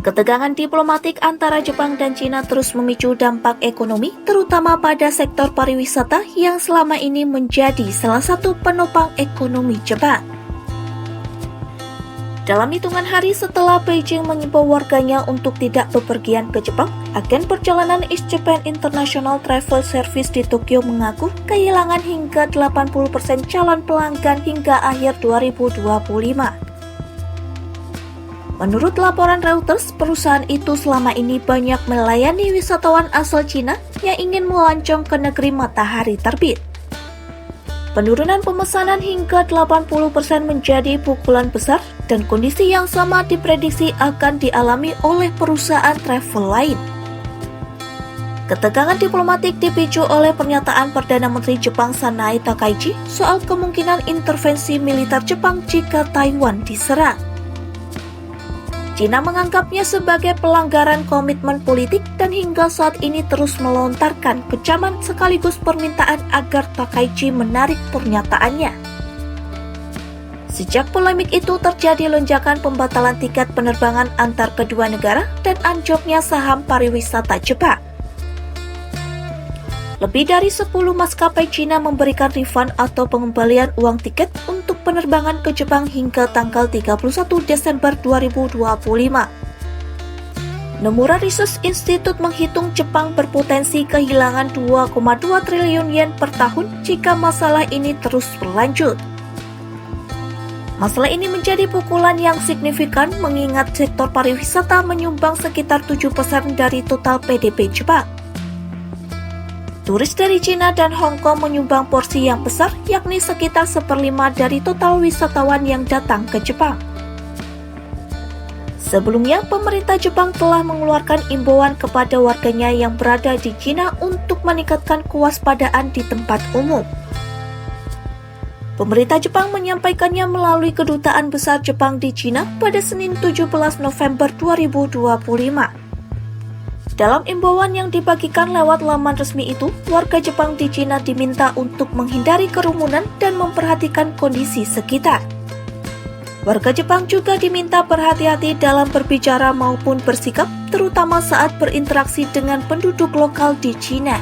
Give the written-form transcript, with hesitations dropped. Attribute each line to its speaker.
Speaker 1: Ketegangan diplomatik antara Jepang dan Cina terus memicu dampak ekonomi, terutama pada sektor pariwisata yang selama ini menjadi salah satu penopang ekonomi Jepang. Dalam hitungan hari setelah Beijing mengimbau warganya untuk tidak bepergian ke Jepang, agen perjalanan East Japan International Travel Service di Tokyo mengaku kehilangan hingga 80% calon pelanggan hingga akhir 2025. Menurut laporan Reuters, perusahaan itu selama ini banyak melayani wisatawan asal Cina yang ingin melancong ke negeri matahari terbit. Penurunan pemesanan hingga 80% menjadi pukulan besar dan kondisi yang sama diprediksi akan dialami oleh perusahaan travel lain. Ketegangan diplomatik dipicu oleh pernyataan Perdana Menteri Jepang Sanae Takaichi soal kemungkinan intervensi militer Jepang jika Taiwan diserang. Cina menganggapnya sebagai pelanggaran komitmen politik dan hingga saat ini terus melontarkan kecaman sekaligus permintaan agar Takaichi menarik pernyataannya. Sejak polemik itu terjadi lonjakan pembatalan tiket penerbangan antar kedua negara dan anjloknya saham pariwisata Jepang. Lebih dari 10 maskapai Cina memberikan refund atau pengembalian uang tiket untuk penerbangan ke Jepang hingga tanggal 31 Desember 2025. Nomura Research Institute menghitung Jepang berpotensi kehilangan 2,2 triliun yen per tahun jika masalah ini terus berlanjut. Masalah ini menjadi pukulan yang signifikan mengingat sektor pariwisata menyumbang sekitar 7% dari total PDB Jepang. Turis dari Cina dan Hong Kong menyumbang porsi yang besar, yakni sekitar 1/5 dari total wisatawan yang datang ke Jepang. Sebelumnya, pemerintah Jepang telah mengeluarkan imbauan kepada warganya yang berada di Cina untuk meningkatkan kewaspadaan di tempat umum. Pemerintah Jepang menyampaikannya melalui Kedutaan Besar Jepang di Cina pada Senin 17 November 2025. Dalam imbauan yang dibagikan lewat laman resmi itu, warga Jepang di Cina diminta untuk menghindari kerumunan dan memperhatikan kondisi sekitar. Warga Jepang juga diminta berhati-hati dalam berbicara maupun bersikap, terutama saat berinteraksi dengan penduduk lokal di Cina.